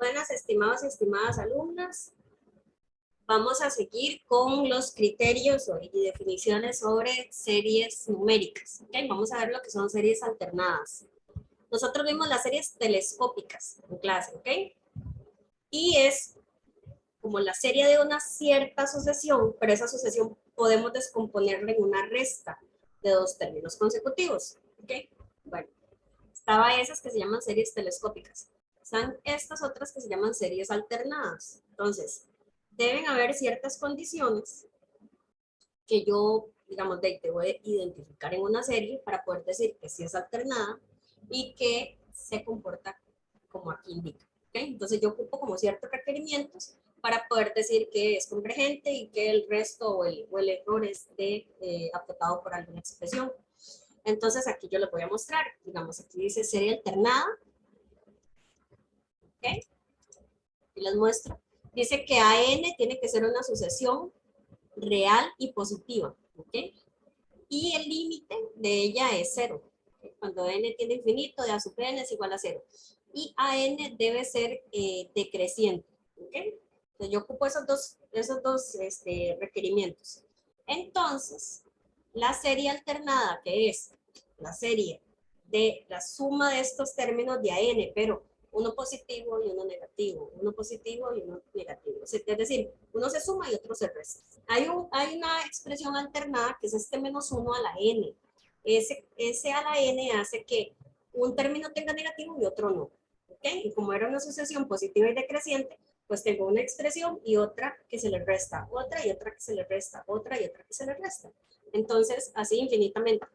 Buenas, estimados y estimadas alumnas. Vamos a seguir con los criterios y definiciones sobre series numéricas. ¿Okay? Vamos a ver lo que son series alternadas. Nosotros vimos las series telescópicas en clase, ¿ok? Y es como la serie de una cierta sucesión, pero esa sucesión podemos descomponerla en una resta de dos términos consecutivos, ¿ok? Bueno, estaba esas que se llaman series telescópicas. Están estas otras que se llaman series alternadas. Entonces, deben haber ciertas condiciones que yo, digamos, debo identificar en una serie para poder decir que sí es alternada y que se comporta como aquí indica. ¿Okay? Entonces, yo ocupo como ciertos requerimientos para poder decir que es convergente y que el resto o el error es acotado por alguna expresión. Entonces, aquí yo les voy a mostrar. Digamos, aquí dice serie alternada. ¿Ok? Y les muestro. Dice que AN tiene que ser una sucesión real y positiva. ¿Ok? Y el límite de ella es 0. ¿Okay? Cuando n tiende a infinito, de a sub n es igual a 0. Y AN debe ser decreciente. ¿Ok? Entonces, yo ocupo esos dos requerimientos. Entonces, la serie alternada, que es la serie de la suma de estos términos de AN, pero uno positivo y uno negativo, uno positivo y uno negativo. Es decir, uno se suma y otro se resta. Hay una expresión alternada que es este menos 1 a la n. Ese a la n hace que un término tenga negativo y otro no. ¿Okay? Y como era una sucesión positiva y decreciente, pues tengo una expresión y otra que se le resta, otra y otra que se le resta, otra y otra que se le resta. Entonces, así infinitamente.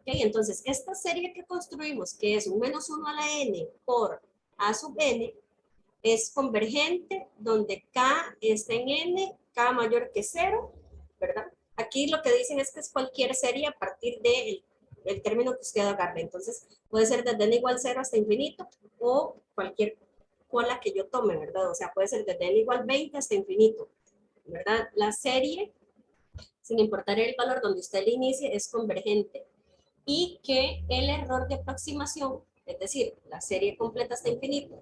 ¿Okay? Entonces, esta serie que construimos, que es un menos 1 a la n por a sub n, es convergente donde k está en n, k mayor que 0, ¿verdad? Aquí lo que dicen es que es cualquier serie a partir del término que usted agarre. Entonces, puede ser desde n igual 0 hasta infinito o cualquier cola que yo tome, ¿verdad? O sea, puede ser desde n igual 20 hasta infinito, ¿verdad? La serie, sin importar el valor donde usted le inicie, es convergente. Y que el error de aproximación, es decir, la serie completa hasta infinito,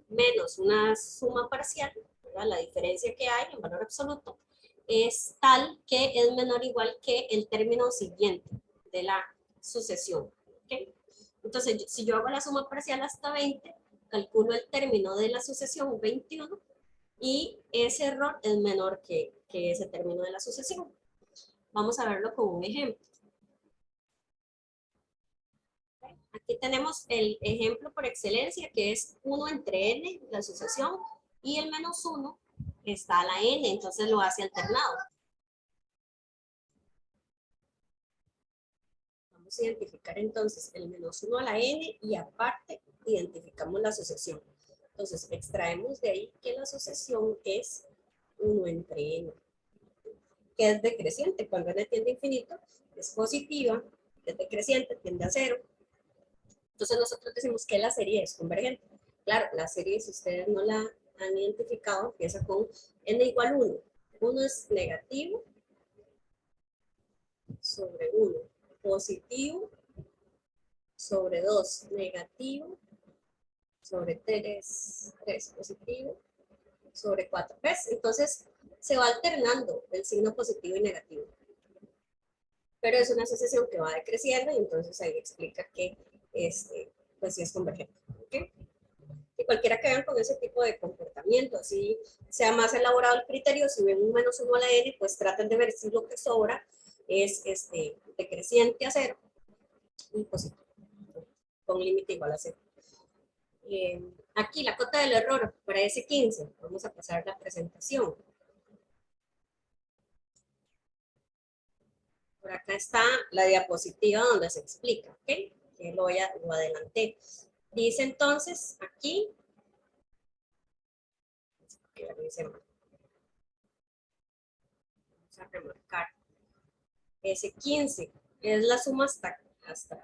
menos una suma parcial, ¿verdad? La diferencia que hay en valor absoluto, es tal que es menor o igual que el término siguiente de la sucesión. ¿Okay? Entonces, si yo hago la suma parcial hasta 20, calculo el término de la sucesión 21 y ese error es menor que ese término de la sucesión. Vamos a verlo con un ejemplo. Aquí tenemos el ejemplo por excelencia, que es 1 entre n, la sucesión, y el menos 1 está a la n, entonces lo hace alternado. Vamos a identificar entonces el menos 1 a la n y aparte identificamos la sucesión. Entonces extraemos de ahí que la sucesión es 1 entre n, que es decreciente. Cuando n tiende a infinito es positiva, es decreciente, tiende a 0. Entonces nosotros decimos que la serie es convergente. Claro, la serie, si ustedes no la han identificado, empieza con n igual 1. 1 es negativo sobre 1. Positivo sobre 2. Negativo sobre 3. 3 positivo sobre 4. ¿Ves? Entonces se va alternando el signo positivo y negativo. Pero es una sucesión que va decreciendo y entonces ahí explica que pues sí es convergente. ¿Okay? Y cualquiera que vean con ese tipo de comportamiento, así sea más elaborado el criterio, si ven un menos 1 a la n, pues traten de ver si lo que sobra es decreciente a 0 y positivo, con límite igual a 0. Aquí la cota del error para ese 15, vamos a pasar la presentación. Por acá está la diapositiva donde se explica, ¿ok? Que lo adelanté. Dice entonces aquí, vamos a remarcar, ese 15 es la suma hasta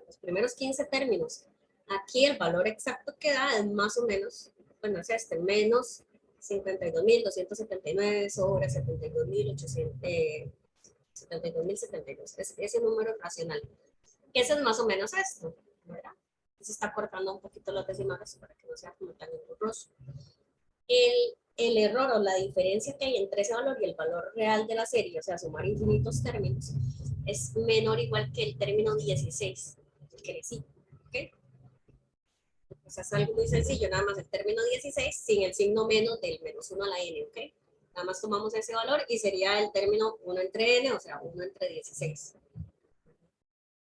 los primeros 15 términos. Aquí el valor exacto que da es más o menos, bueno, es menos 52.279 sobre 72.872. Es ese número racional. Ese es más o menos esto, ¿verdad? se está cortando un poquito los decimales para que no sea como tan engorroso. El error o la diferencia que hay entre ese valor y el valor real de la serie, o sea, sumar infinitos términos, es menor o igual que el término 16, que le sigue, ¿ok? O sea, es algo muy sencillo, nada más el término 16 sin el signo menos del menos 1 a la n, ¿ok? Nada más tomamos ese valor y sería el término 1 entre n, o sea, 1 entre 16.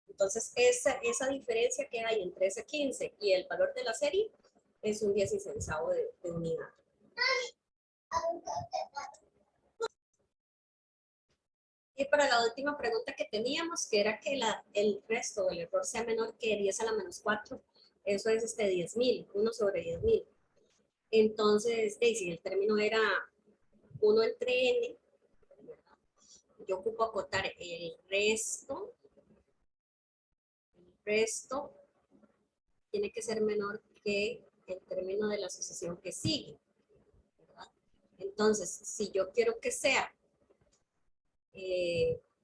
Entonces, esa diferencia que hay entre ese 15 y el valor de la serie es un 16avo de unidad. Y para la última pregunta que teníamos, que era que el resto del error sea menor que 10 a la menos 4, eso es 10.000, 1 sobre 10.000. Entonces, si el término era 1 entre n, yo ocupo acotar el resto tiene que ser menor que el término de la asociación que sigue, ¿verdad? Entonces, si yo quiero que sea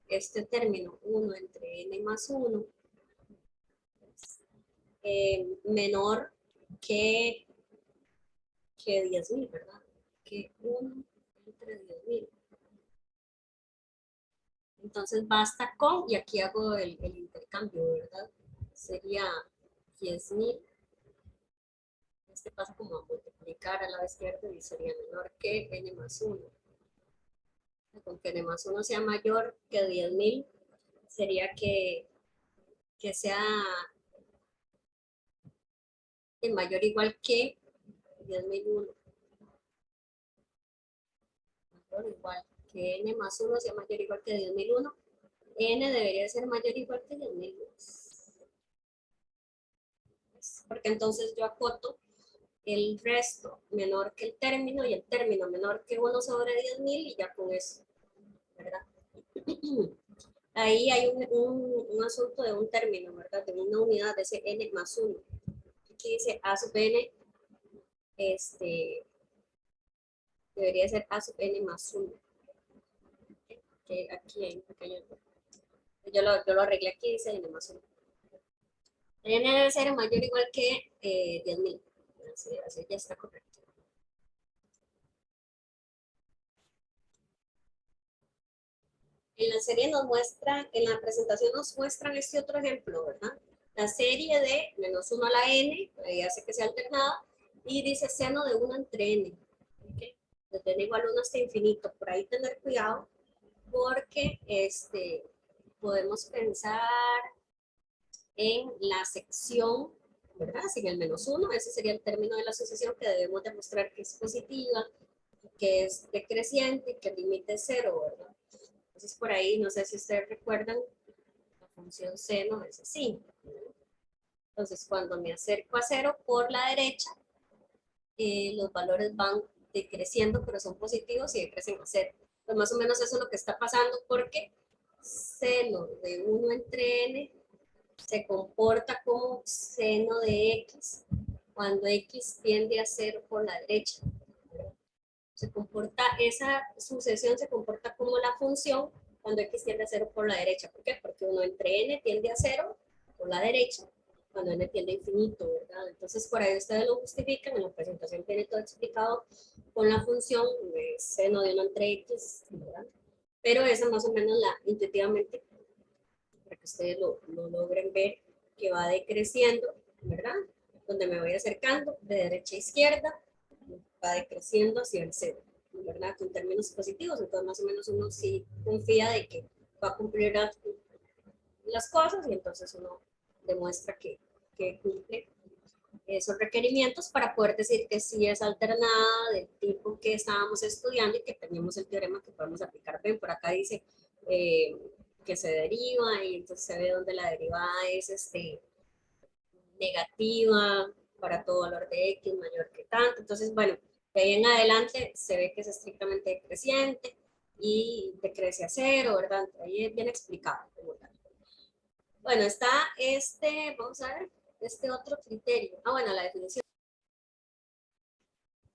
este término 1 entre n más 1 menor que 10.000, ¿verdad? Que 1 entre 10.000. Entonces basta con, y aquí hago el intercambio, ¿verdad? Sería 10.000. Este pasa como a multiplicar a la izquierda y sería menor que n más 1. Con que n más 1 sea mayor que 10.000, sería que sea mayor o igual que 10.001. Mayor o igual que n más 1 sea mayor o igual que 10.001. N debería ser mayor o igual que 10.002. Porque entonces yo acoto el resto menor que el término y el término menor que 1 sobre 10.000 y ya con eso, ¿verdad? Ahí hay un asunto de un término, ¿verdad? De una unidad de ese n más 1. Aquí dice a sub n, debería ser a sub n más 1. Que aquí hay un pequeño error. Yo lo arreglé aquí, dice n más 1. N debe ser mayor o igual que 10.000. Así ya está correcto. En la serie nos muestra, en la presentación nos muestran este otro ejemplo, ¿verdad? La serie de menos 1 a la n, ahí hace que sea alternada, y dice seno de 1 entre n. ¿Okay? Desde n igual a 1 hasta infinito. Por ahí tener cuidado, porque podemos pensar en la sección, ¿verdad? Sin el menos 1, ese sería el término de la asociación que debemos demostrar que es positiva, que es decreciente, que el límite es 0, ¿verdad? Entonces, por ahí, no sé si ustedes recuerdan, la función seno es así. Entonces, cuando me acerco a 0 por la derecha, los valores van decreciendo, pero son positivos y decrecen a 0. Pues más o menos eso es lo que está pasando porque seno de 1 entre n se comporta como seno de x cuando x tiende a 0 por la derecha. Esa sucesión se comporta como la función cuando x tiende a 0 por la derecha. ¿Por qué? Porque 1 entre n tiende a 0 por la derecha, cuando n tiende a infinito, ¿verdad? Entonces, por ahí ustedes lo justifican, en la presentación tiene todo explicado con la función de seno de 1 entre x, ¿verdad? Pero esa más o menos intuitivamente, para que ustedes lo logren ver, que va decreciendo, ¿verdad? Donde me voy acercando de derecha a izquierda, va decreciendo hacia el cero, ¿verdad? Con términos positivos, entonces más o menos uno sí confía de que va a cumplir las cosas y entonces uno demuestra que cumple esos requerimientos para poder decir que sí es alternada del tipo que estábamos estudiando y que tenemos el teorema que podemos aplicar. Ven, por acá dice que se deriva y entonces se ve donde la derivada es negativa para todo valor de x mayor que tanto. Entonces, bueno, de ahí en adelante se ve que es estrictamente decreciente y decrece a 0, ¿verdad? Ahí es bien explicado. Bueno, está vamos a ver, otro criterio. Ah, bueno, la definición.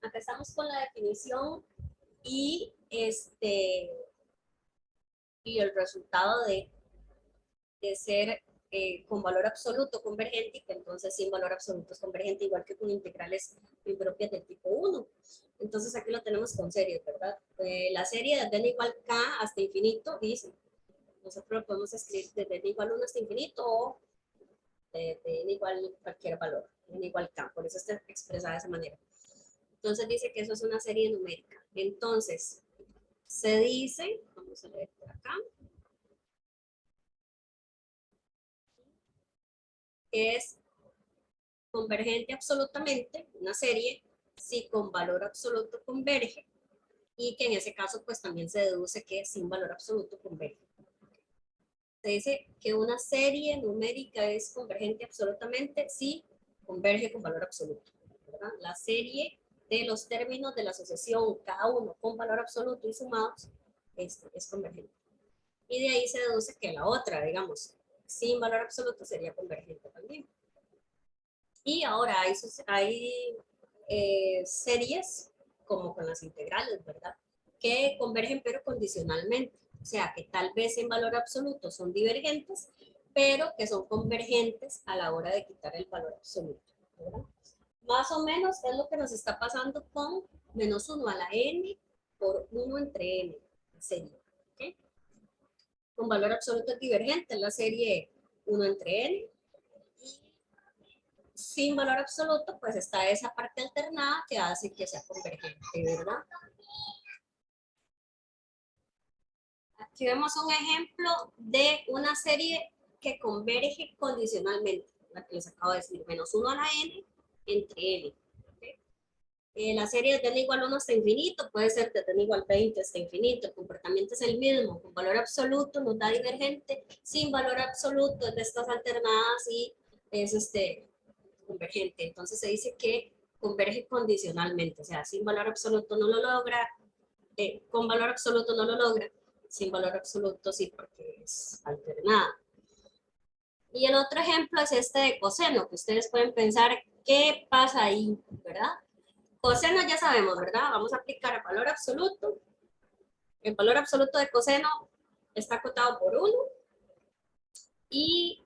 Acá estamos con la definición y y el resultado de ser con valor absoluto convergente y que entonces sin valor absoluto es convergente, igual que con integrales impropias del tipo 1. Entonces aquí lo tenemos con series, ¿verdad? La serie desde n igual k hasta infinito dice, nosotros lo podemos escribir desde n igual 1 hasta infinito o de n igual cualquier valor, n igual k, por eso está expresada de esa manera. Entonces dice que eso es una serie numérica. Entonces, se dice, vamos a leer por acá, que es convergente absolutamente, una serie, si con valor absoluto converge, y que en ese caso pues también se deduce que sin valor absoluto converge. Se dice que una serie numérica es convergente absolutamente si converge con valor absoluto, ¿verdad? La serie de los términos de la asociación, cada uno con valor absoluto y sumados, es convergente. Y de ahí se deduce que la otra, digamos, sin valor absoluto sería convergente también. Y ahora hay series, como con las integrales, ¿verdad? Que convergen pero condicionalmente. O sea, que tal vez en valor absoluto son divergentes, pero que son convergentes a la hora de quitar el valor absoluto, ¿verdad? Más o menos es lo que nos está pasando con menos 1 a la n por 1 entre n, serie. ¿Okay? Con valor absoluto es divergente, es la serie 1 entre n. Y sin valor absoluto, pues está esa parte alternada que hace que sea convergente, ¿verdad? Aquí vemos un ejemplo de una serie que converge condicionalmente, la que les acabo de decir, menos 1 a la n entre n. ¿Okay? La serie desde n igual 1 hasta infinito, puede ser desde n igual 20 hasta infinito, el comportamiento es el mismo, con valor absoluto nos da divergente, sin valor absoluto es de estas alternadas y es convergente. Entonces se dice que converge condicionalmente, o sea, sin valor absoluto no lo logra, con valor absoluto no lo logra, sin valor absoluto sí, porque es alternada. Y el otro ejemplo es este de coseno, que ustedes pueden pensar qué pasa ahí, ¿verdad? Coseno ya sabemos, ¿verdad? Vamos a aplicar el valor absoluto. El valor absoluto de coseno está acotado por 1. Y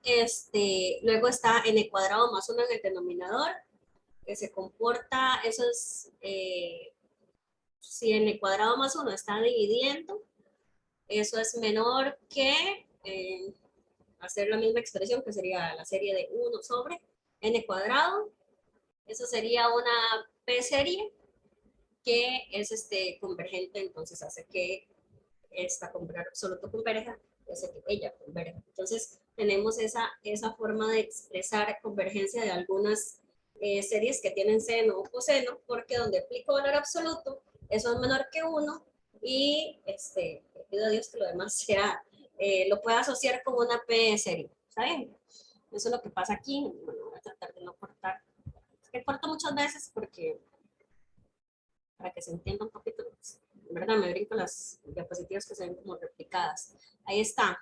luego está n cuadrado más 1 en el denominador, que se comporta, eso es, si n cuadrado más 1 está dividiendo, eso es menor que hacer la misma expresión, que sería la serie de 1 sobre n cuadrado. Eso sería una p serie que es convergente, entonces hace que esta con valor absoluto converja, hace que ella converja. Entonces tenemos esa forma de expresar convergencia de algunas series que tienen seno o coseno, porque donde aplico valor absoluto, eso es menor que 1 y pido a Dios que lo demás sea, lo pueda asociar con una P serie, ¿saben? Eso es lo que pasa aquí. Bueno, voy a tratar de no cortar. Es que corto muchas veces porque para que se entienda un poquito, en verdad me brinco las diapositivas que se ven como replicadas. Ahí está,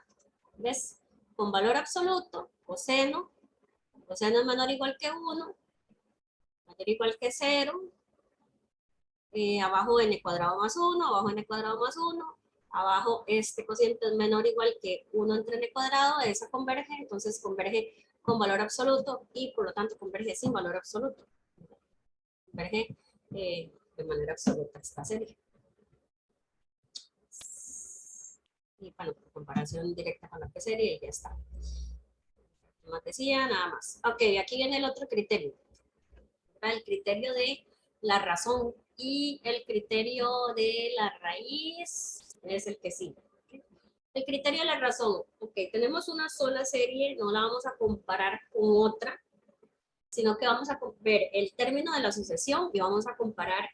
¿ves? Con valor absoluto, coseno es menor o igual que 1, mayor o igual que 0, abajo n cuadrado más 1, abajo n cuadrado más 1, abajo este cociente es menor o igual que 1 entre n cuadrado, esa converge, entonces converge con valor absoluto y por lo tanto converge sin valor absoluto. Converge de manera absoluta esta serie. Y bueno, por comparación directa con la P serie, ya está. Como decía, nada más. Ok, aquí viene el otro criterio. El criterio de la razón y el criterio de la raíz es el que sigue. El criterio de la razón. Ok, tenemos una sola serie, no la vamos a comparar con otra, sino que vamos a ver el término de la sucesión y vamos a comparar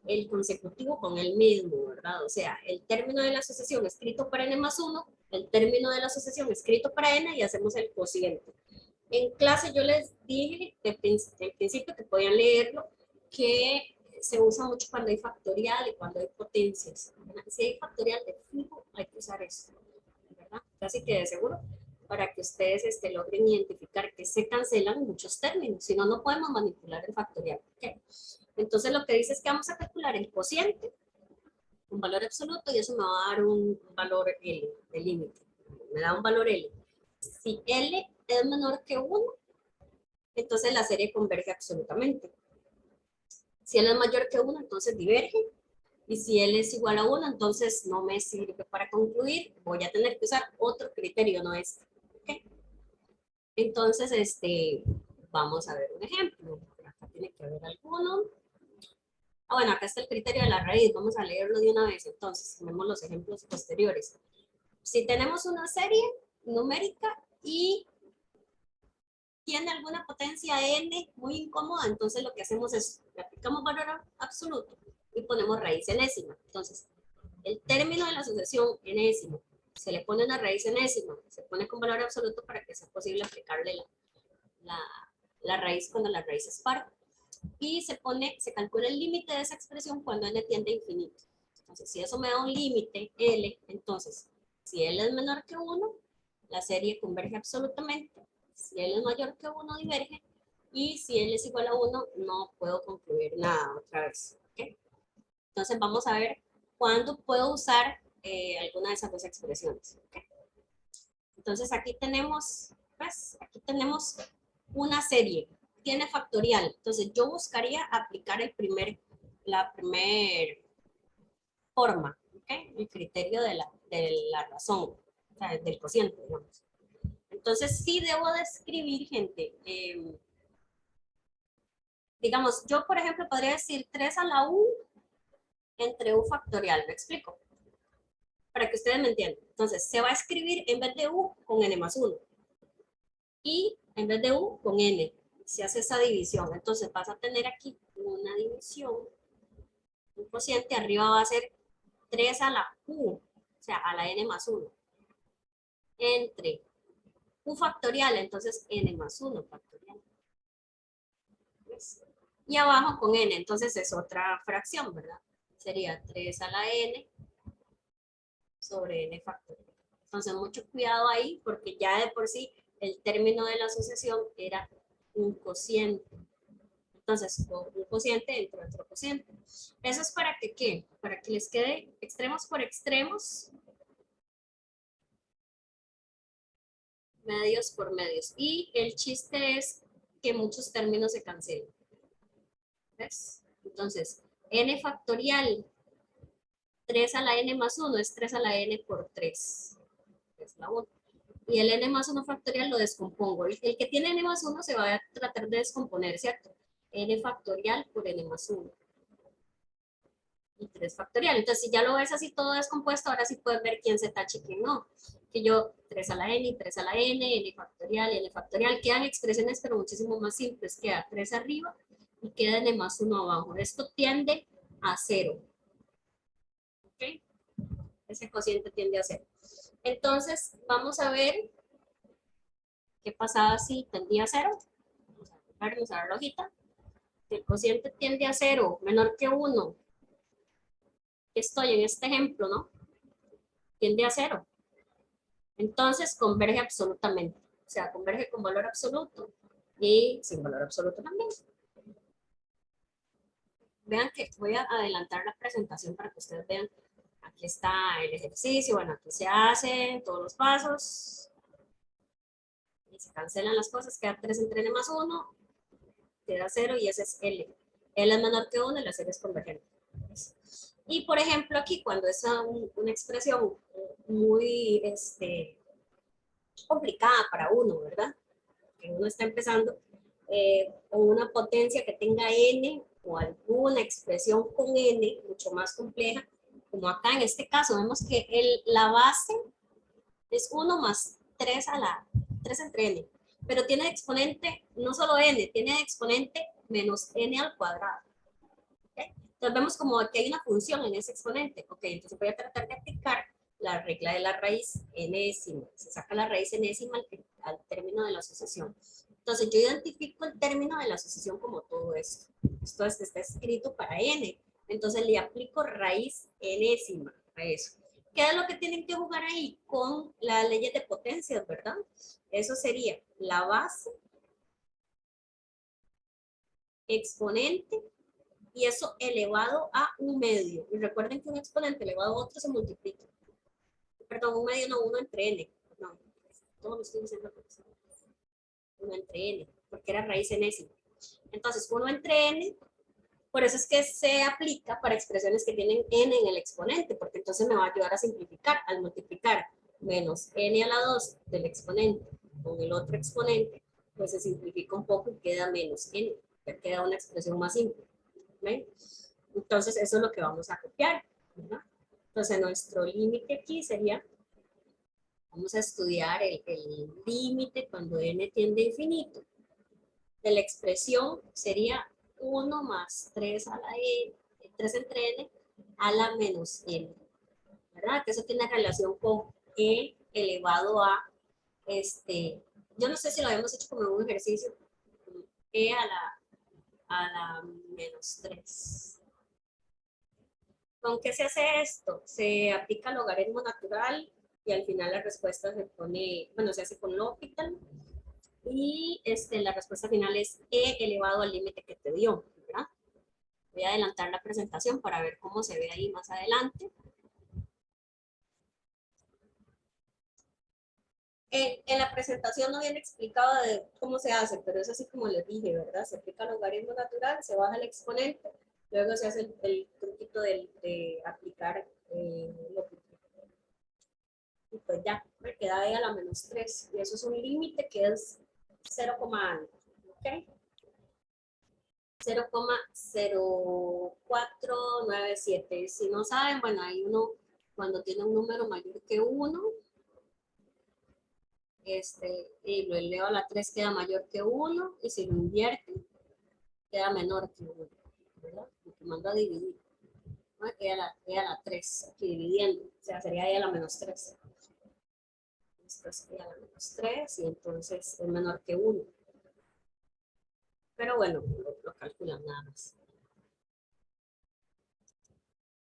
el consecutivo con el mismo, ¿verdad? O sea, el término de la asociación escrito para n más 1, el término de la asociación escrito para n y hacemos el cociente. En clase yo les dije en principio que podían leerlo, que se usa mucho cuando hay factorial y cuando hay potencias. Si hay factorial de fijo, hay que usar esto, ¿verdad? Casi que de seguro, para que ustedes logren identificar que se cancelan muchos términos, si no, no podemos manipular el factorial. ¿Okay? Entonces lo que dice es que vamos a calcular el cociente, un valor absoluto, y eso me va a dar un valor L de límite. Me da un valor L. Si L es menor que 1, entonces la serie converge absolutamente. Si L es mayor que 1, entonces diverge. Y si L es igual a 1, entonces no me sirve para concluir. Voy a tener que usar otro criterio, no este. ¿Okay? Entonces, vamos a ver un ejemplo. Acá tiene que haber alguno. Bueno, acá está el criterio de la raíz. Vamos a leerlo de una vez. Entonces, tenemos los ejemplos posteriores. Si tenemos una serie numérica y tiene alguna potencia n muy incómoda, entonces lo que hacemos es, le aplicamos valor absoluto y ponemos raíz enésima. Entonces, el término de la sucesión enésimo, se le pone una raíz enésima, se pone con valor absoluto para que sea posible aplicarle la raíz cuando la raíz es par. Y se calcula el límite de esa expresión cuando n tiende a infinito. Entonces, si eso me da un límite, L, entonces, si L es menor que 1, la serie converge absolutamente. Si L es mayor que 1, diverge. Y si L es igual a 1, no puedo concluir nada otra vez. ¿Okay? Entonces, vamos a ver cuándo puedo usar alguna de esas dos expresiones. ¿Okay? Entonces, aquí tenemos, pues, aquí tenemos una serie. Tiene factorial. Entonces, yo buscaría aplicar la primera forma, ¿okay? El criterio de la razón, o sea, del cociente, digamos. Entonces, sí debo describir, gente. Digamos, yo, por ejemplo, podría decir 3 a la U entre U factorial. ¿Me explico? Para que ustedes me entiendan. Entonces, se va a escribir en vez de U con N más 1. Y en vez de U con N. Se hace esa división. Entonces, vas a tener aquí una división. Un cociente arriba va a ser 3 a la U, o sea, a la N más 1. Entre U factorial, entonces N más 1 factorial. ¿Ves? Y abajo con N, entonces es otra fracción, ¿verdad? Sería 3 a la N sobre N factorial. Entonces, mucho cuidado ahí, porque ya de por sí el término de la asociación era un cociente. Entonces, con un cociente entre otro cociente. ¿Eso es para que qué? Para que les quede extremos por extremos, medios por medios. Y el chiste es que muchos términos se cancelen. ¿Ves? Entonces, n factorial 3 a la n más 1 es 3 a la n por 3. Es la 1. Y el n más 1 factorial lo descompongo. El que tiene n más 1 se va a tratar de descomponer, ¿cierto? N factorial por n más 1. Y 3 factorial. Entonces, si ya lo ves así todo descompuesto, ahora sí puedes ver quién se tacha y quién no. Que yo 3 a la n, 3 a la n factorial, quedan expresiones pero muchísimo más simples. Queda 3 arriba y queda n más 1 abajo. Esto tiende a 0. ¿Ok? Ese cociente tiende a 0. Entonces, vamos a ver qué pasaba si tendía a 0. Vamos a ver la hojita. Si el cociente tiende a 0, menor que 1, estoy en este ejemplo, ¿no? Tiende a 0. Entonces converge absolutamente. O sea, converge con valor absoluto y sin valor absoluto también. Vean que voy a adelantar la presentación para que ustedes vean. Aquí está el ejercicio. Bueno, aquí se hacen todos los pasos. Y se cancelan las cosas. Queda 3 entre n más 1. Queda 0 y ese es L. L es menor que 1 y la serie es convergente. Y por ejemplo aquí cuando es una expresión muy complicada para uno, ¿verdad? Que uno está empezando con una potencia que tenga n o alguna expresión con n mucho más compleja, como acá en este caso vemos que la base es 1 más 3 a la 3 entre n, pero tiene exponente no solo n, tiene exponente menos n al cuadrado. ¿Okay? Entonces vemos como que hay una función en ese exponente. Ok, entonces voy a tratar de aplicar la regla de la raíz enésima. Se saca la raíz enésima al término de la asociación. Entonces yo identifico el término de la asociación como todo esto. Esto está escrito para n. Entonces le aplico raíz enésima a eso. ¿Qué es lo que tienen que jugar ahí? Con las leyes de potencias, ¿verdad? Eso sería la base, exponente, y eso elevado a un medio. Y recuerden que un exponente elevado a otro se multiplica. Perdón, un medio no, uno entre n. No, todo lo estoy diciendo. 1 entre n, porque era raíz enésima. Entonces, 1 entre n, por eso es que se aplica para expresiones que tienen n en el exponente, porque entonces me va a ayudar a simplificar al multiplicar menos n a la 2 del exponente con el otro exponente, pues se simplifica un poco y queda menos n, ya queda una expresión más simple. ¿Ven? Entonces, eso es lo que vamos a copiar, ¿verdad? Entonces, nuestro límite aquí sería, vamos a estudiar el límite cuando n tiende a infinito. De la expresión sería 1 más 3 a la n, 3 entre n a la menos n, ¿verdad? Que eso tiene relación con e elevado a, yo no sé si lo habíamos hecho como un ejercicio, e a la menos 3. ¿Con qué se hace esto? Se aplica el logaritmo natural y al final la respuesta se pone, bueno, se hace con L'Hopital y la respuesta final es e elevado al límite que te dio, ¿verdad? Voy a adelantar la presentación para ver cómo se ve ahí más adelante. En la presentación no viene explicado de cómo se hace, pero es así como les dije, ¿verdad? Se aplica el logaritmo natural, se baja el exponente, luego se hace el truquito de aplicar lo que... Y pues ya, me queda ahí a la menos 3. Y eso es un límite que es 0, ¿ok? 0,0497. Si no saben, bueno, hay uno, cuando tiene un número mayor que 1, y lo eleva a la 3 queda mayor que 1, y si lo invierte, queda menor que 1, ¿verdad? Lo que mando a dividir. ¿No? Queda la 3, aquí dividiendo, o sea, sería ahí a la menos 3. Esto sería la menos 3, y entonces es menor que 1. Pero bueno, lo calculan nada más.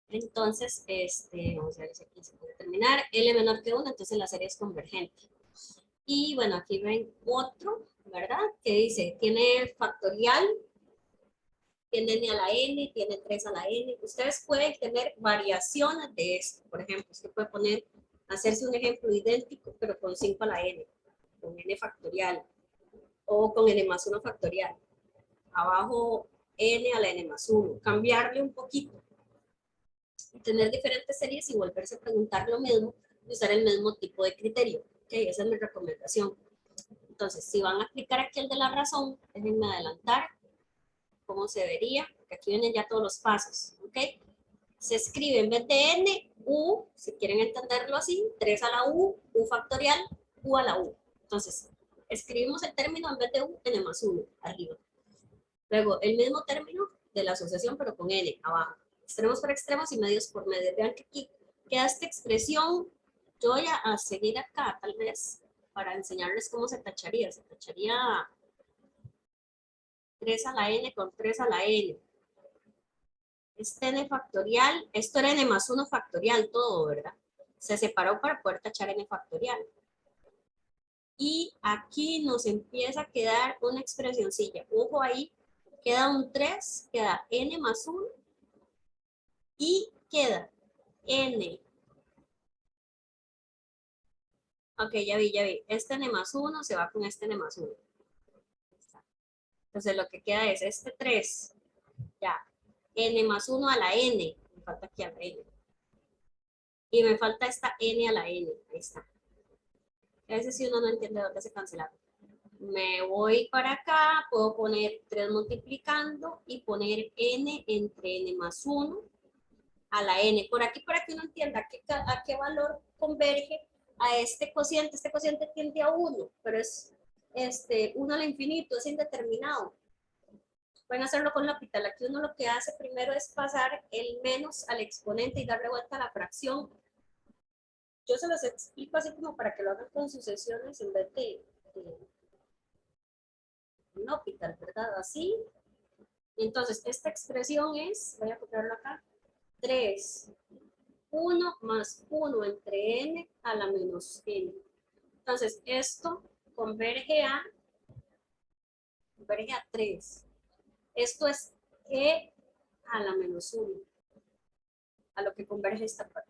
Entonces, vamos a ver si aquí se puede terminar. L menor que 1, entonces la serie es convergente. Y bueno, aquí ven otro, ¿verdad? Que dice, tiene factorial, tiene n a la n, tiene 3 a la n. Ustedes pueden tener variaciones de esto. Por ejemplo, usted puede poner, hacerse un ejemplo idéntico, pero con 5 a la n, con n factorial, o con n más 1 factorial. Abajo, n a la n más 1. Cambiarle un poquito. Y tener diferentes series y volverse a preguntar lo mismo y usar el mismo tipo de criterio. ¿Okay? Esa es mi recomendación. Entonces, si van a aplicar aquí el de la razón, déjenme adelantar cómo se vería, porque aquí vienen ya todos los pasos. ¿Ok? Se escribe en vez de n, u, si quieren entenderlo así, 3 a la u factorial, u a la u. Entonces, escribimos el término en vez de u, n más 1, arriba. Luego, el mismo término de la asociación, pero con n, abajo. Extremos por extremos y medios por medios. Vean que aquí queda esta expresión. Yo voy a seguir acá, tal vez, para enseñarles cómo se tacharía. Se tacharía 3 a la n con 3 a la n. Este n factorial, esto era n más 1 factorial todo, ¿verdad? Se separó para poder tachar n factorial. Y aquí nos empieza a quedar una expresioncilla. Ojo ahí, queda un 3, queda n más 1 y queda n. Ok, ya vi. Este n más 1 se va con este n más 1. Entonces lo que queda es este 3. Ya. N más 1 a la n. Me falta aquí a la n. Y me falta esta n a la n. Ahí está. A veces si uno no entiende dónde se cancelaron. Me voy para acá. Puedo poner 3 multiplicando y poner n entre n más 1 a la n. Por aquí, para que uno entienda a qué valor converge a este cociente. Este cociente tiende a 1, pero es 1 al infinito, es indeterminado. Pueden hacerlo con L'Hopital. Aquí uno lo que hace primero es pasar el menos al exponente y darle vuelta a la fracción. Yo se los explico así como para que lo hagan con sucesiones en vez de L'Hopital, ¿verdad? Así. Entonces, esta expresión es, voy a copiarlo acá, 3, 1 más 1 entre n a la menos n. Entonces, esto converge a 3. Esto es e a la menos 1, a lo que converge esta parte.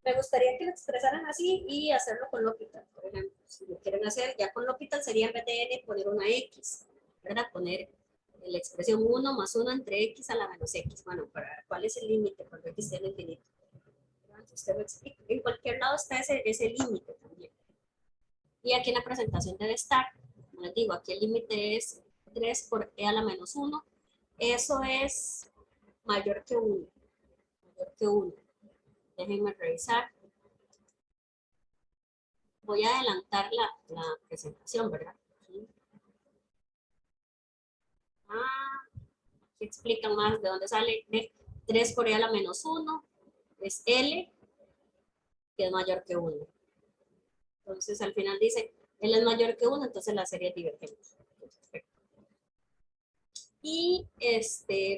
Me gustaría que lo expresaran así y hacerlo con L'Hopital, por ejemplo. Si lo quieren hacer ya con L'Hopital sería en vez de n poner una x, ¿verdad? Poner la expresión 1 más 1 entre x a la menos x. Bueno, ¿cuál es el límite cuando x tiene infinito? Usted lo explica. En cualquier lado está ese límite también. Y aquí en la presentación debe estar, como les digo, aquí el límite es 3 por e a la menos 1. Eso es mayor que 1. Mayor que 1. Déjenme revisar. Voy a adelantar la presentación, ¿verdad? Aquí. Aquí explican más de dónde sale 3 por e a la menos 1. Es L, que es mayor que 1. Entonces, al final dice, L es mayor que 1, entonces la serie es divergente. Perfecto. Y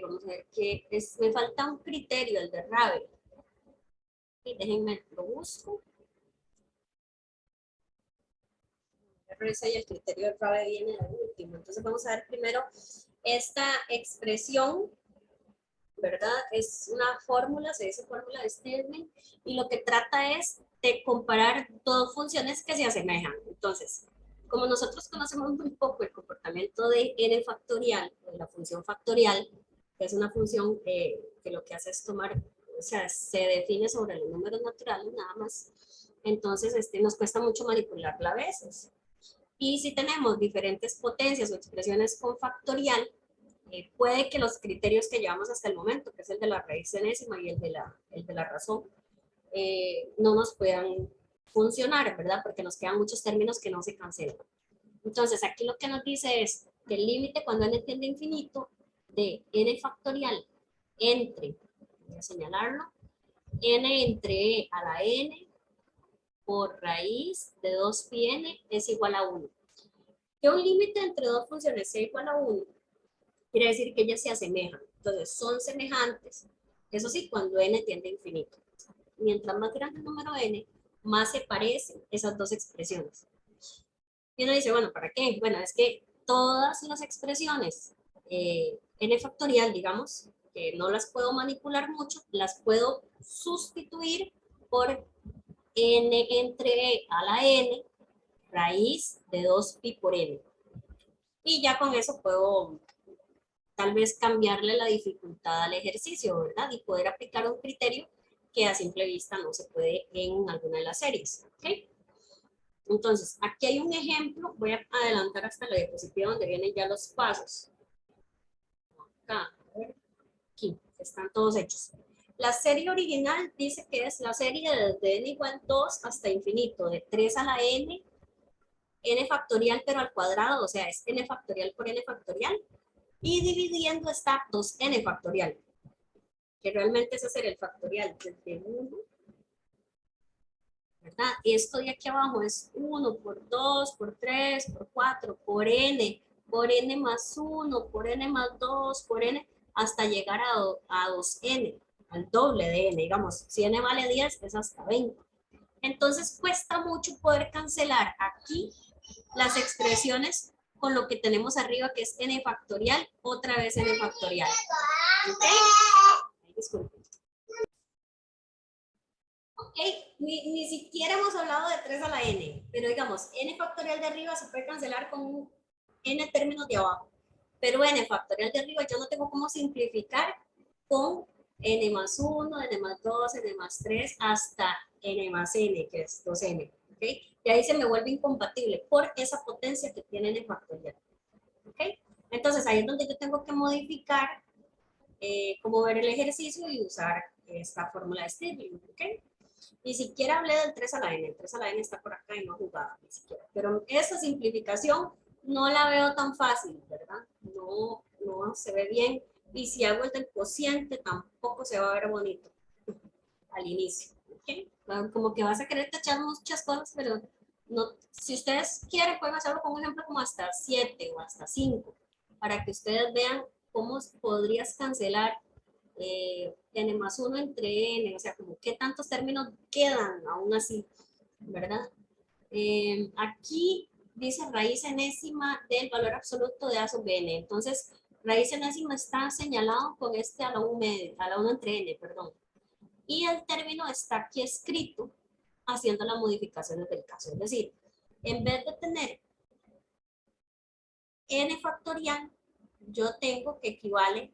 vamos a ver que me falta un criterio, el de Ravel. Y déjenme lo busco. Y el criterio de Ravel viene de último. Entonces vamos a ver primero esta expresión, ¿verdad? Es una fórmula, se dice fórmula de Stirling, y lo que trata es de comparar dos funciones que se asemejan. Entonces, como nosotros conocemos muy poco el comportamiento de n factorial, de la función factorial, que es una función que lo que hace es tomar, o sea, se define sobre los números naturales nada más, entonces nos cuesta mucho manipularla a veces. Y si tenemos diferentes potencias o expresiones con factorial, puede que los criterios que llevamos hasta el momento, que es el de la raíz enésima y el de la razón, no nos puedan funcionar, ¿verdad? Porque nos quedan muchos términos que no se cancelan. Entonces, aquí lo que nos dice es que el límite cuando n tiende a infinito de n factorial entre, voy a señalarlo, n entre e a la n por raíz de 2πn es igual a 1. Que un límite entre dos funciones sea igual a 1 quiere decir que ellas se asemejan. Entonces, son semejantes. Eso sí, cuando n tiende a infinito. Mientras más grande el número n, más se parecen esas dos expresiones. Y uno dice, bueno, ¿para qué? Bueno, es que todas las expresiones n factorial, digamos, que no las puedo manipular mucho, las puedo sustituir por n entre e a la n raíz de 2pi por n. Y ya con eso puedo tal vez cambiarle la dificultad al ejercicio, ¿verdad? Y poder aplicar un criterio que a simple vista no se puede en alguna de las series, ¿ok? Entonces, aquí hay un ejemplo, voy a adelantar hasta la diapositiva donde vienen ya los pasos. Acá, aquí, están todos hechos. La serie original dice que es la serie desde n igual 2 hasta infinito, de 3 a la n factorial pero al cuadrado, o sea, es n factorial por n factorial, y dividiendo está 2n factorial, que realmente es hacer el factorial desde 1, ¿verdad? Esto de aquí abajo es 1 por 2, por 3, por 4, por n más 1, por n más 2, por n, hasta llegar a 2n, al doble de n, digamos, si n vale 10, es hasta 20. Entonces cuesta mucho poder cancelar aquí las expresiones con lo que tenemos arriba, que es n factorial, otra vez n factorial. ¿Ok? Disculpen. Ok, ni siquiera hemos hablado de 3 a la n, pero digamos, n factorial de arriba se puede cancelar con n términos de abajo, pero n factorial de arriba yo no tengo cómo simplificar con n más 1, n más 2, n más 3, hasta n más n, que es 2n. ¿Okay? Y ahí se me vuelve incompatible por esa potencia que tiene n factorial. ¿Okay? Entonces ahí es donde yo tengo que modificar cómo ver el ejercicio y usar esta fórmula de Stirling. ¿Okay? Ni siquiera hablé del 3 a la n, el 3 a la n está por acá y no jugaba ni siquiera. Pero esa simplificación no la veo tan fácil, ¿verdad? No, no se ve bien. Y si hago el del cociente, tampoco se va a ver bonito al inicio. ¿Okay? Como que vas a querer tachar muchas cosas, pero no, si ustedes quieren, pueden hacerlo con un ejemplo como hasta 7 o hasta 5, para que ustedes vean cómo podrías cancelar n más 1 entre n, o sea, como qué tantos términos quedan aún así, ¿verdad? Aquí dice raíz enésima del valor absoluto de a sub n, entonces raíz enésima está señalado con a la 1 entre n, perdón. Y el término está aquí escrito haciendo las modificaciones del caso. Es decir, en vez de tener n factorial, yo tengo que equivale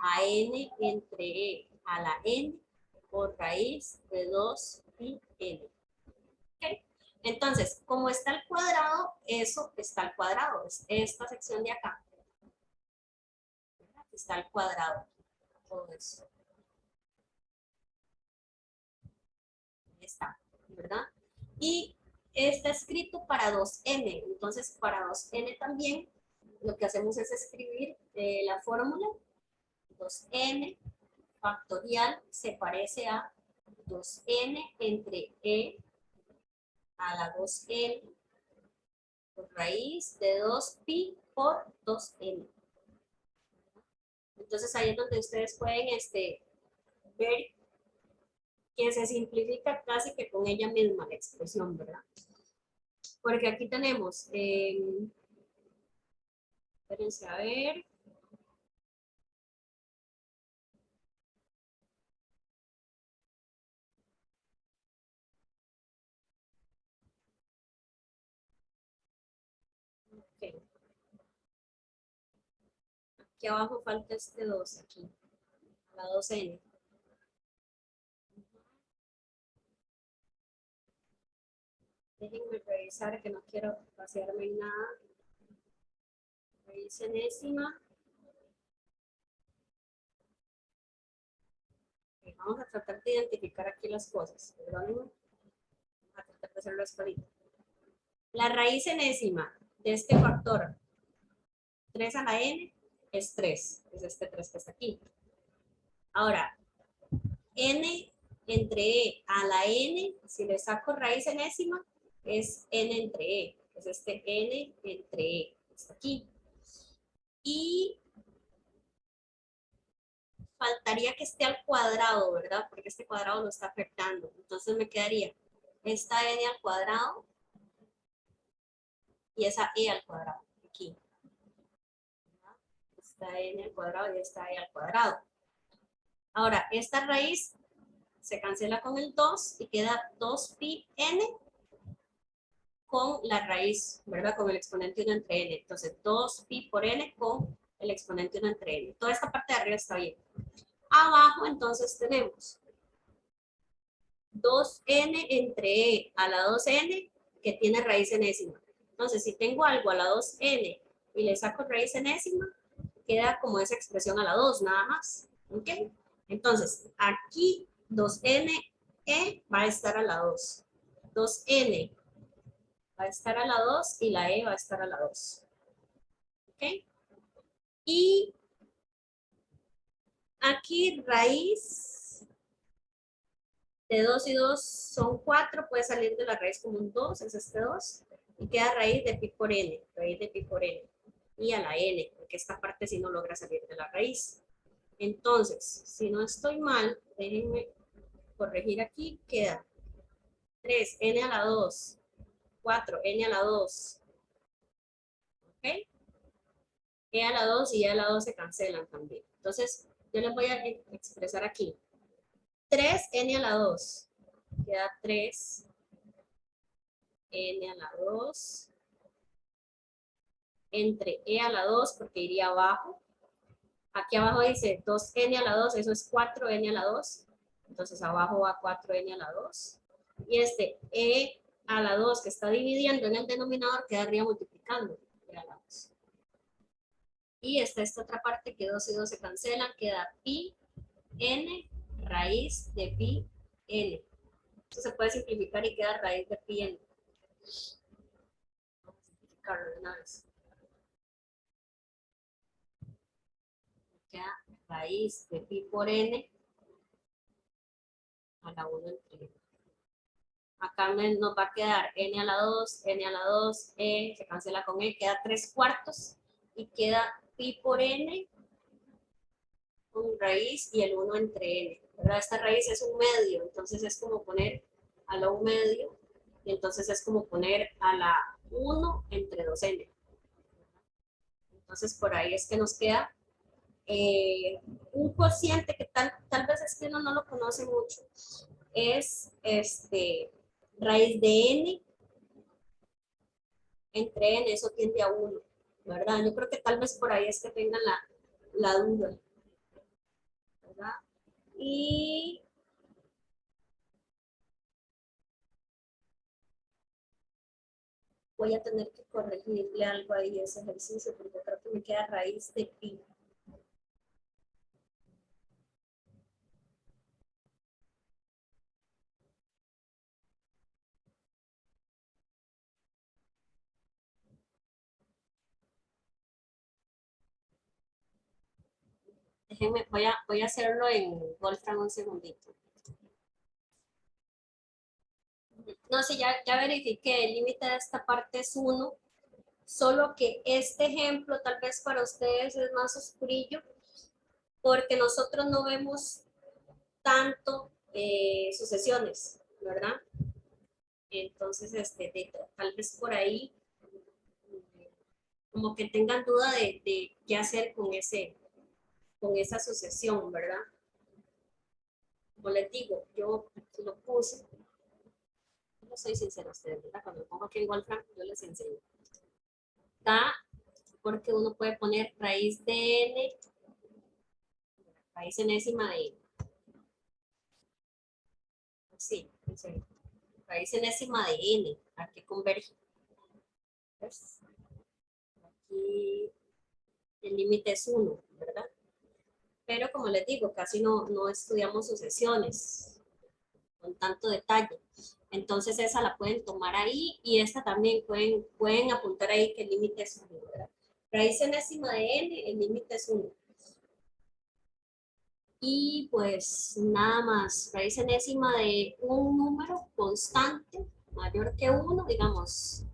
a n entre e a la n por raíz de 2 pi n. ¿Okay? Entonces, como está al cuadrado, eso está al cuadrado. Es esta sección de acá. Está al cuadrado. Todo eso. Ahí está, ¿verdad? Y está escrito para 2n. Entonces, para 2n también, lo que hacemos es escribir la fórmula 2n factorial se parece a 2n entre e a la 2n por raíz de 2pi por 2n. Entonces ahí es donde ustedes pueden ver que se simplifica casi que con ella misma la expresión, ¿verdad? Porque aquí tenemos, espérense a ver. Okay. Aquí abajo falta este 2 aquí, la 2n. Déjenme revisar que no quiero vaciarme en nada. Raíz enésima. Vamos a tratar de identificar aquí las cosas. Perdónenme. Vamos a tratar de hacerlo escuadito. La raíz enésima de este factor 3 a la n es 3. Es este 3 que está aquí. Ahora, n entre e a la n, si le saco raíz enésima, es n entre e. Es este n entre e. Está aquí. Y faltaría que esté al cuadrado, ¿verdad? Porque este cuadrado lo está afectando. Entonces me quedaría esta n al cuadrado y esa e al cuadrado, aquí. Esta n al cuadrado y esta e al cuadrado. Ahora, esta raíz se cancela con el 2 y queda 2pi n con la raíz, ¿verdad? Con el exponente 1 entre n. Entonces, 2pi por n con el exponente 1 entre n. Toda esta parte de arriba está bien. Abajo, entonces, tenemos 2n entre e a la 2n que tiene raíz enésima. Entonces, si tengo algo a la 2n y le saco raíz enésima, queda como esa expresión a la 2, nada más. ¿Ok? Entonces, aquí 2n e va a estar a la 2. 2n va a estar a la 2 y la e va a estar a la 2. ¿Ok? Y aquí raíz de 2 y 2 son 4, puede salir de la raíz como un 2, es este 2, y queda raíz de pi por n, raíz de pi por n, y a la n, porque esta parte sí no logra salir de la raíz. Entonces, si no estoy mal, déjenme corregir aquí, queda 3n a la 2, 4n a la 2, ¿ok? E a la 2 y E a la 2 se cancelan también. Entonces, yo les voy a expresar aquí. 3n a la 2, queda 3n a la 2 entre e a la 2 porque iría abajo. Aquí abajo dice 2n a la 2, eso es 4n a la 2. Entonces abajo va 4n a la 2. Y este e a la 2 que está dividiendo en el denominador quedaría multiplicando e a la 2. Y esta otra parte que 2 y 2 se cancelan, queda pi n raíz de pi n. Esto se puede simplificar y queda raíz de pi n. Vamos a simplificarlo de una vez. Queda raíz de pi por n a la 1 entre n. Acá nos va a quedar n a la 2, n a la 2, e, se cancela con e, queda 3 cuartos y queda pi por n con raíz y el 1 entre n. ¿Verdad? Esta raíz es un medio, entonces es como poner a la 1 medio y entonces es como poner a la 1 entre 2n. Entonces por ahí es que nos queda un cociente que tal vez es que uno no lo conoce mucho, es raíz de n entre n, eso tiende a 1, ¿verdad? Yo creo que tal vez por ahí es que tengan la duda, ¿verdad? Y voy a tener que corregirle algo ahí a ese ejercicio porque creo que me queda raíz de pi. Déjenme, voy a hacerlo en Wolfram un segundito. No, sí, ya verifiqué, el límite de esta parte es 1, solo que este ejemplo tal vez para ustedes es más oscurillo, porque nosotros no vemos tanto sucesiones, ¿verdad? Entonces, tal vez por ahí, como que tengan duda de qué hacer con esa sucesión, ¿verdad? Como les digo, yo lo puse, no soy sincera a ustedes, ¿verdad? Cuando lo pongo aquí en Wolfram, yo les enseño. Está porque uno puede poner raíz de n, raíz enésima de n. Sí, raíz enésima de n, ¿a qué converge? ¿Ves? Aquí el límite es 1, ¿verdad? Pero como les digo, casi no estudiamos sucesiones con tanto detalle. Entonces esa la pueden tomar ahí y esta también pueden apuntar ahí que el límite es 1, ¿verdad? Raíz enésima de n, el límite es 1. Y pues nada más, raíz enésima de un número constante mayor que 1, digamos,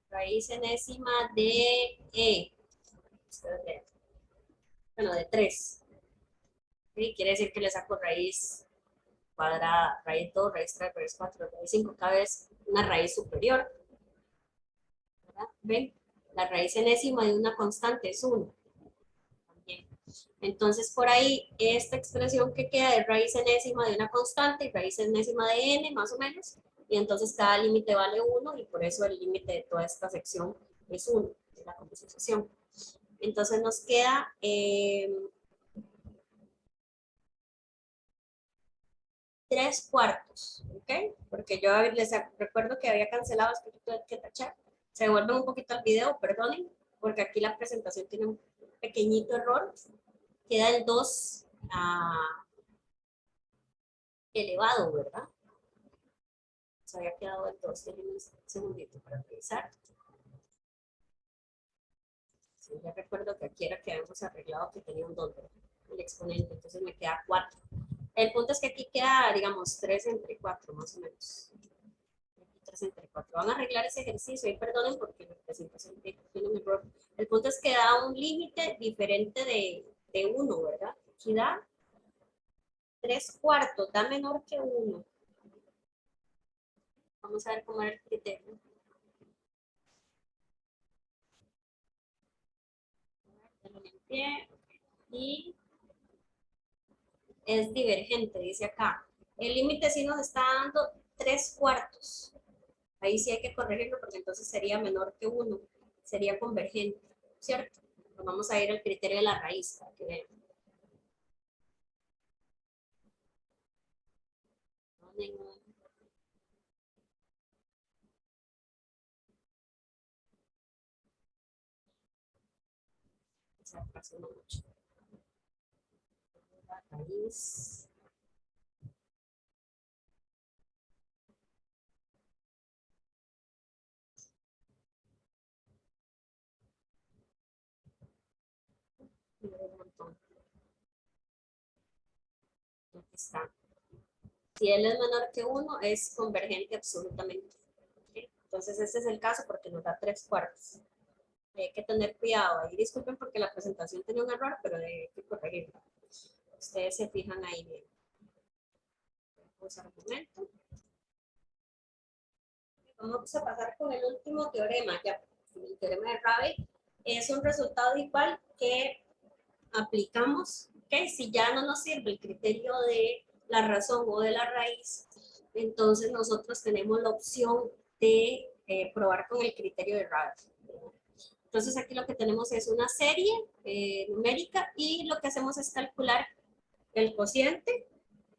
raíz enésima de bueno, de 3. ¿Sí? Quiere decir que le saco raíz cuadrada, raíz 2, raíz 3, raíz 4, raíz 5, cada vez una raíz superior. ¿Verdad? ¿Ven? La raíz enésima de una constante es 1. También. Entonces, por ahí, esta expresión que queda de raíz enésima de una constante y raíz enésima de n, más o menos, y entonces cada límite vale 1 y por eso el límite de toda esta sección es 1, de la composición. Entonces nos queda 3/4, ¿ok? Porque yo les recuerdo que había cancelado, es que tuve que tachar. Se devuelven un poquito al video, perdonen, porque aquí la presentación tiene un pequeñito error. Queda el 2 elevado, ¿verdad? Se había quedado el 2. Déjenme un segundito para revisar. Sí, ya recuerdo que aquí era que habíamos arreglado que tenía un 2, el exponente, entonces me queda 4. El punto es que aquí queda, digamos, 3 entre 4, más o menos. 3 entre 4. Van a arreglar ese ejercicio y perdonen porque la presentación tiene un error. El punto es que da un límite diferente de 1, ¿verdad? Aquí da 3/4, da menor que 1. Vamos a ver cómo era el criterio. Ya lo limpié. Y es divergente, dice acá. El límite sí nos está dando 3/4. Ahí sí hay que corregirlo porque entonces sería menor que 1. Sería convergente, ¿cierto? Pues vamos a ir al criterio de la raíz para que vean. Se atrasó mucho. La raíz. Un montón. Aquí está. Si él es menor que 1, es convergente absolutamente. ¿Okay? Entonces, este es el caso porque nos da 3/4. Hay que tener cuidado. Ahí disculpen porque la presentación tenía un error, pero hay que corregirlo. Ustedes se fijan ahí bien. Vamos a argumento. Vamos a pasar con el último teorema. Ya, el teorema de Rabi es un resultado igual que aplicamos, ¿ok? Si ya no nos sirve el criterio de la razón o de la raíz, entonces nosotros tenemos la opción de probar con el criterio de Rath. Entonces aquí lo que tenemos es una serie numérica y lo que hacemos es calcular el cociente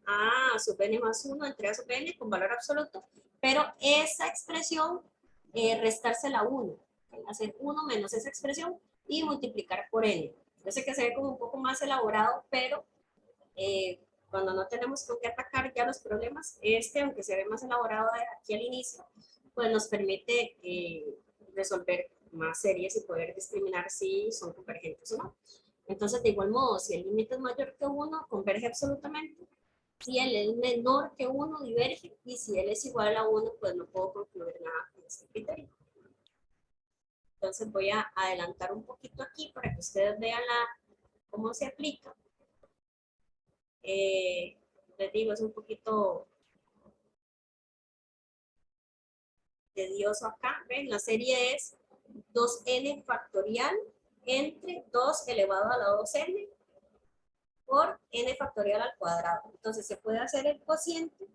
a sub n más 1 entre a sub n con valor absoluto, pero esa expresión restársela a 1, hacer 1 menos esa expresión y multiplicar por n. Yo sé que se ve como un poco más elaborado, pero cuando no tenemos con qué atacar ya los problemas, aunque se ve más elaborado aquí al inicio, pues nos permite resolver más series y poder discriminar si son convergentes o no. Entonces, de igual modo, si el límite es mayor que 1, converge absolutamente. Si él es menor que 1, diverge. Y si él es igual a 1, pues no puedo concluir nada con este criterio. Entonces, voy a adelantar un poquito aquí para que ustedes vean cómo se aplica. Les digo, es un poquito tedioso acá. ¿Ven? La serie es 2n factorial entre 2 elevado a la 2n por n factorial al cuadrado. Entonces se puede hacer el cociente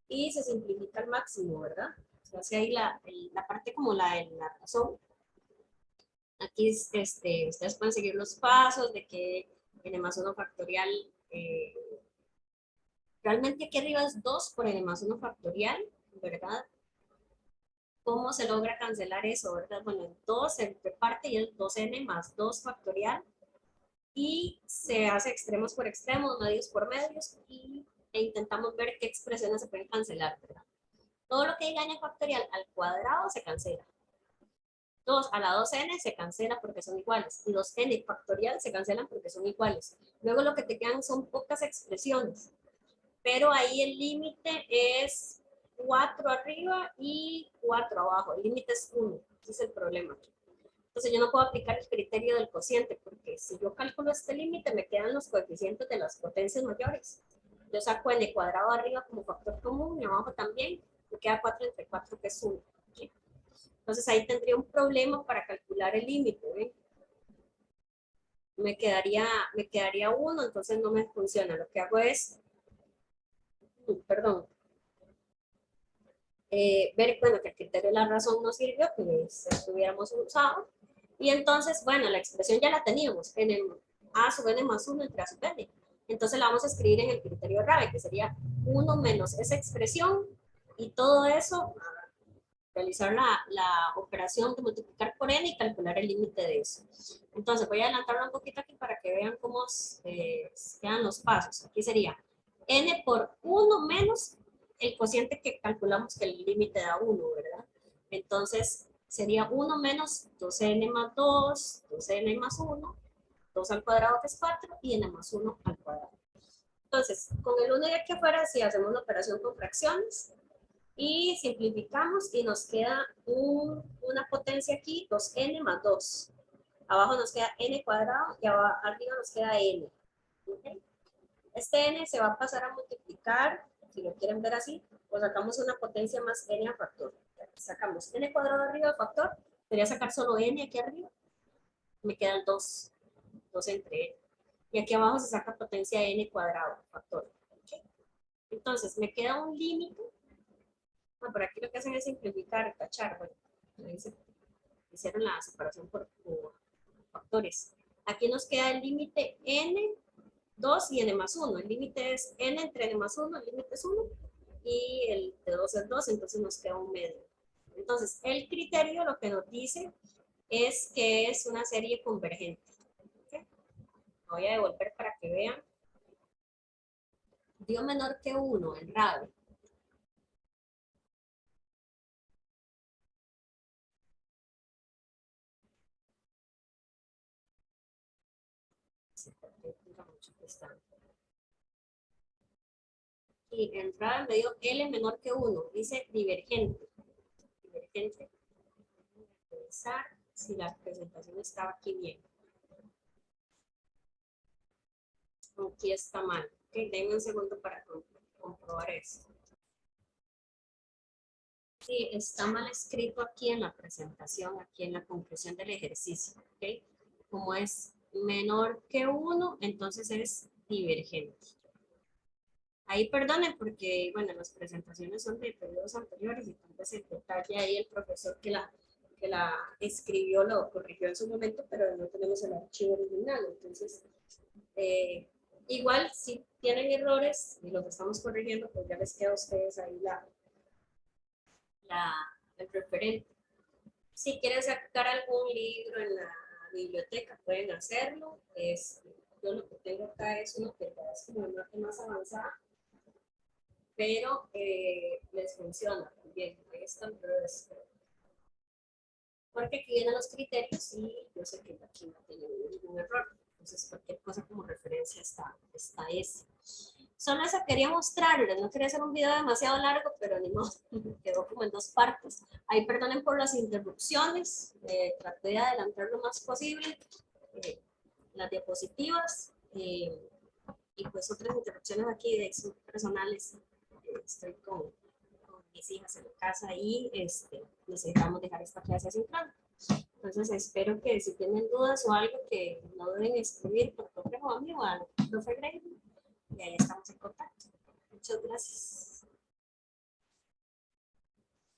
y se simplifica al máximo, ¿verdad? Se hace ahí la parte como la razón. Aquí ustedes pueden seguir los pasos de que n más 1 factorial, realmente aquí arriba es 2 por n más 1 factorial, ¿verdad? ¿Cómo se logra cancelar eso, verdad? Bueno, 2 se reparte y es 2n más 2 factorial y se hace extremos por extremos, medios por medios e intentamos ver qué expresiones se pueden cancelar, ¿verdad? Todo lo que diga n factorial al cuadrado se cancela. 2 a la 2n se cancela porque son iguales y 2n factorial se cancelan porque son iguales. Luego lo que te quedan son pocas expresiones, pero ahí el límite es 4 arriba y 4 abajo. El límite es 1. Ese es el problema. Entonces yo no puedo aplicar el criterio del cociente porque si yo calculo este límite me quedan los coeficientes de las potencias mayores. Yo saco n cuadrado arriba como factor común y abajo también. Me queda 4 entre 4 que es 1. ¿Sí? Entonces ahí tendría un problema para calcular el límite. ¿Ven? Me quedaría 1, entonces no me funciona. Lo que hago es, perdón, ver, bueno, que el criterio de la razón no sirvió, que si hubiéramos usado. Y entonces, bueno, la expresión ya la teníamos en el a sub n más 1 entre a sub n. Entonces la vamos a escribir en el criterio de Rabe, que sería 1 menos esa expresión y todo eso, realizar la operación de multiplicar por n y calcular el límite de eso. Entonces voy a adelantarlo un poquito aquí para que vean cómo quedan los pasos. Aquí sería n por 1 menos el cociente que calculamos que el límite da 1, ¿verdad? Entonces sería 1 menos 2n más 2, 2n más 1, 2 al cuadrado que es 4 y n más 1 al cuadrado. Entonces, con el 1 de aquí afuera, si hacemos la operación con fracciones, y simplificamos y nos queda una potencia aquí, 2n más 2. Abajo nos queda n cuadrado y arriba nos queda n. ¿Okay? Este n se va a pasar a multiplicar, si lo quieren ver así, pues sacamos una potencia más n a factor. Sacamos n cuadrado arriba de factor, sería sacar solo n aquí arriba. Me quedan 2 entre n. Y aquí abajo se saca potencia n cuadrado, factor. ¿Okay? Entonces, me queda un límite. Por aquí lo que hacen es simplificar, tachar. Bueno, hicieron la separación por factores. Aquí nos queda el límite n, 2 y n más 1. El límite es n entre n más 1, el límite es 1. Y el de 2 es 2, entonces nos queda un medio. Entonces, el criterio lo que nos dice es que es una serie convergente. ¿Okay? Voy a devolver para que vean. Dio menor que 1, el radio. Y entrada me dio L menor que 1, dice divergente. Divergente. Revisar si la presentación estaba aquí bien. Aquí está mal. Okay, denme un segundo para comprobar eso. Sí, está mal escrito aquí en la presentación, aquí en la conclusión del ejercicio. ¿Okay? Como es menor que 1, entonces es divergente. Ahí perdonen porque, bueno, las presentaciones son de periodos anteriores y tal vez el detalle ahí el profesor que la escribió lo corrigió en su momento, pero no tenemos el archivo original. Entonces, igual si tienen errores y los estamos corrigiendo, pues ya les queda a ustedes ahí el referente. Si quieren sacar algún libro en la biblioteca, pueden hacerlo. Yo lo que tengo acá es uno que es como una parte más avanzada, pero les funciona bien. Ahí están, pero porque aquí vienen los criterios y yo sé que aquí no tiene ningún error. Entonces, cualquier cosa como referencia está ese. Solo eso quería mostrarles, no quería hacer un video demasiado largo, pero ni modo, quedó como en 2 partes. Ahí perdonen por las interrupciones, traté de adelantar lo más posible, las diapositivas, y pues otras interrupciones aquí de personales. Estoy con mis hijas en casa y necesitamos dejar esta clase sincronizada. Entonces espero que si tienen dudas o algo que no deben escribir por profe Juan o al profe Greg, y ahí estamos en contacto. Muchas gracias.